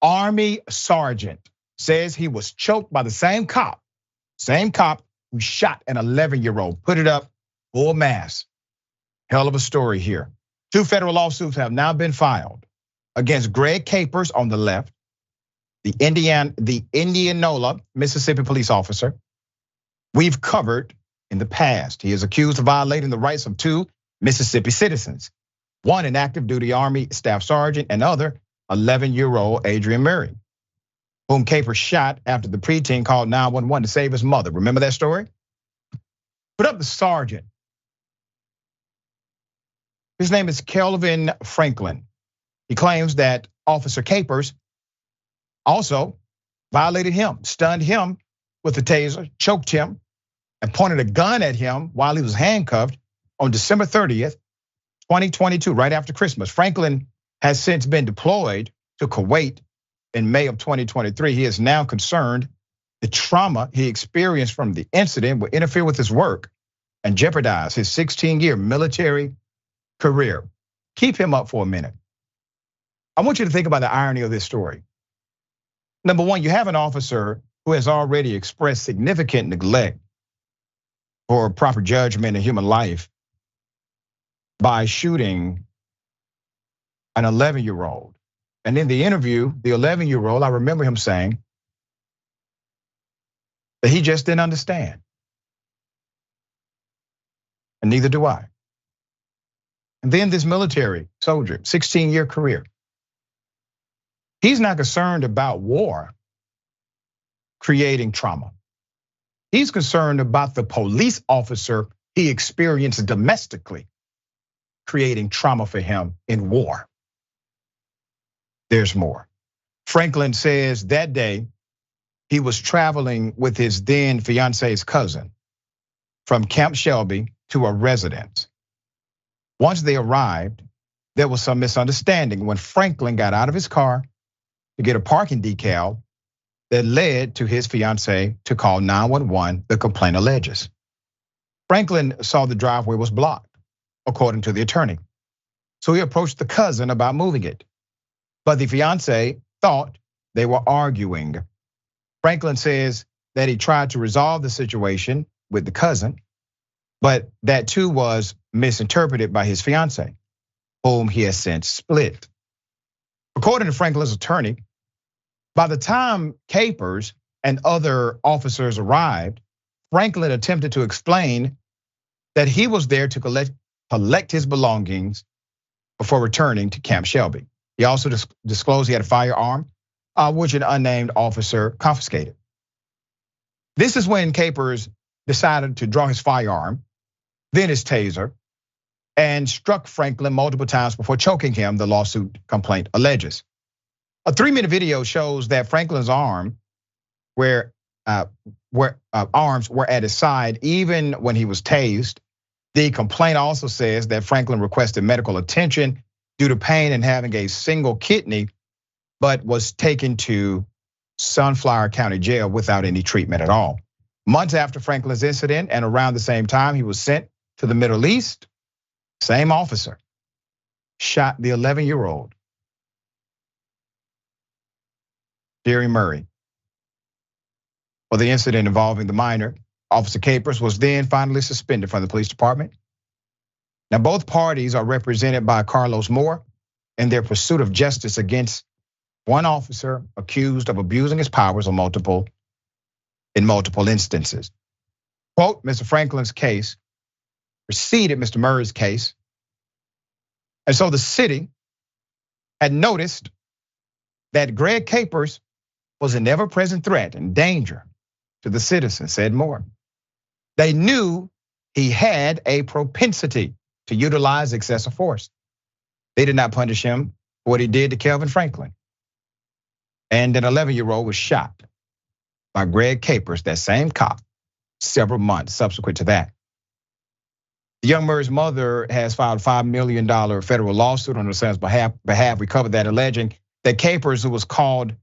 Army sergeant says he was choked by the same cop who shot an 11-year-old. Put it up, full mass. Hell of a story here. 2 federal lawsuits have now been filed against Greg Capers on the left, the Indianola, Mississippi police officer. We've covered in the past. He is accused of violating the rights of 2 Mississippi citizens. One, an active duty Army staff sergeant, and other, 11-year-old Adrian Murray, whom Capers shot after the preteen called 911 to save his mother. Remember that story? Put up the sergeant. His name is Kelvin Franklin. He claims that Officer Capers also violated him, stunned him with a taser, choked him, and pointed a gun at him while he was handcuffed on December 30th, 2022, right after Christmas. Franklin has since been deployed to Kuwait in May of 2023. He is now concerned the trauma he experienced from the incident will interfere with his work and jeopardize his 16-year military career. Keep him up for a minute. I want you to think about the irony of this story. Number one, you have an officer who has already expressed significant neglect for proper judgment in human life by shooting an 11-year-old. And in the interview, the 11-year-old, I remember him saying that he just didn't understand. And neither do I. And then this military soldier, 16-year career. He's not concerned about war creating trauma. He's concerned about the police officer he experienced domestically creating trauma for him in war. There's more. Franklin says that day he was traveling with his then fiance's cousin from Camp Shelby to a residence. Once they arrived, there was some misunderstanding when Franklin got out of his car to get a parking decal that led to his fiance to call 911, the complaint alleges. Franklin saw the driveway was blocked, according to the attorney. So he approached the cousin about moving it. But the fiance thought they were arguing. Franklin says that he tried to resolve the situation with the cousin, but that too was misinterpreted by his fiance, whom he has since split. According to Franklin's attorney, by the time Capers and other officers arrived, Franklin attempted to explain that he was there to collect his belongings before returning to Camp Shelby. He also disclosed he had a firearm, which an unnamed officer confiscated. This is when Capers decided to draw his firearm, then his taser, and struck Franklin multiple times before choking him, the lawsuit complaint alleges. A 3-minute video shows that Franklin's arms were at his side even when he was tased. The complaint also says that Franklin requested medical attention due to pain and having a single kidney, but was taken to Sunflower County Jail without any treatment at all. Months after Franklin's incident and around the same time he was sent to the Middle East, same officer shot the 11-year-old, Jerry Murray, for the incident involving the minor. Officer Capers was then finally suspended from the police department. Now, both parties are represented by Carlos Moore in their pursuit of justice against one officer accused of abusing his powers in multiple instances. Quote, Mr. Franklin's case preceded Mr. Murray's case. And so the city had noticed that Greg Capers was an ever-present threat and danger to the citizens, said Moore. They knew he had a propensity to utilize excessive force. They did not punish him for what he did to Kelvin Franklin. And an 11-year-old was shot by Greg Capers, that same cop, several months subsequent to that. The young Murray's mother has filed a $5 million federal lawsuit on her son's behalf. We covered that, alleging that Capers, who was called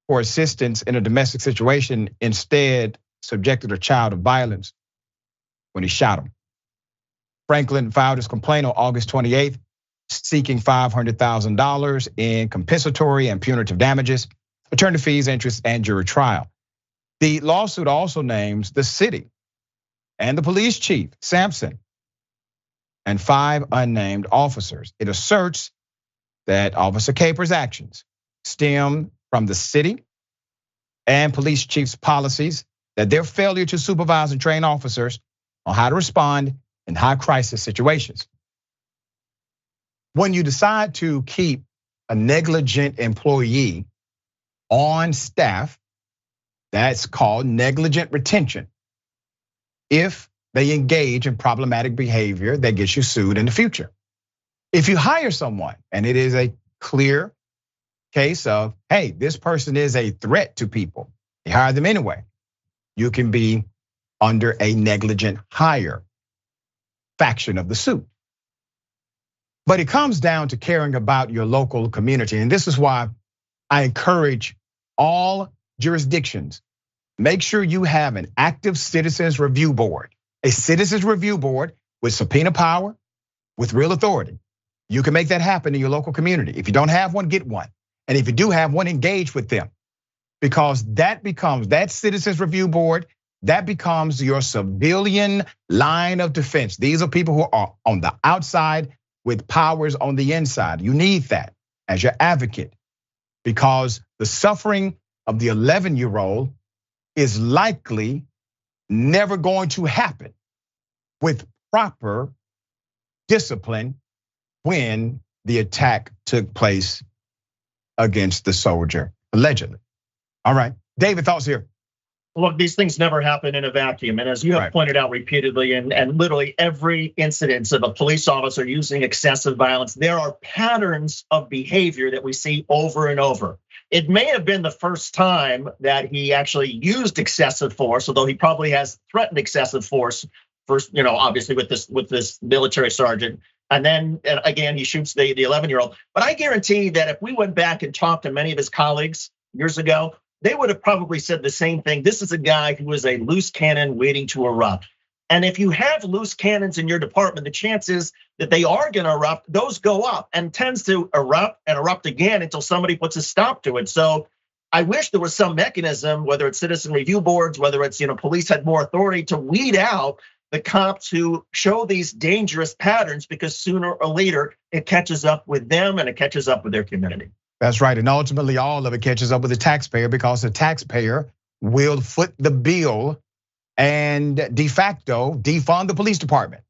for assistance in a domestic situation, instead subjected her child to violence when he shot him. Franklin filed his complaint on August 28th, seeking $500,000 in compensatory and punitive damages. attorney fees, interest, and jury trial. The lawsuit also names the city and the police chief, Sampson, and 5 unnamed officers. It asserts that Officer Caper's actions stem from the city and police chief's policies, that their failure to supervise and train officers on how to respond in high crisis situations. When you decide to keep a negligent employee on staff, that's called negligent retention. If they engage in problematic behavior that gets you sued in the future. If you hire someone and it is a clear case of, hey, this person is a threat to people, you hire them anyway, you can be under a negligent hire faction of the suit. But it comes down to caring about your local community. And this is why I encourage all jurisdictions, make sure you have an active citizens review board, a citizens review board with subpoena power, with real authority. You can make that happen in your local community. If you don't have one, get one. And if you do have one, engage with them. Because that becomes, that citizens review board, that becomes your civilian line of defense. These are people who are on the outside with powers on the inside. You need that as your advocate, because the suffering of the 11-year-old is likely never going to happen with proper discipline when the attack took place against the soldier, allegedly. All right, David, thoughts here? Look, these things never happen in a vacuum. And as you have pointed out repeatedly, and literally every incident of a police officer using excessive violence, there are patterns of behavior that we see over and over. It may have been the first time that he actually used excessive force, although he probably has threatened excessive force first, obviously with this military sergeant. And then again, he shoots the 11-year-old. But I guarantee that if we went back and talked to many of his colleagues years ago, they would have probably said the same thing. This is a guy who is a loose cannon waiting to erupt. And if you have loose cannons in your department, the chances that they are gonna erupt, those go up, and tends to erupt and erupt again until somebody puts a stop to it. So I wish there was some mechanism, whether it's citizen review boards, whether it's police had more authority to weed out the cops who show these dangerous patterns, because sooner or later it catches up with them and it catches up with their community. That's right, and ultimately all of it catches up with the taxpayer, because the taxpayer will foot the bill and de facto defund the police department.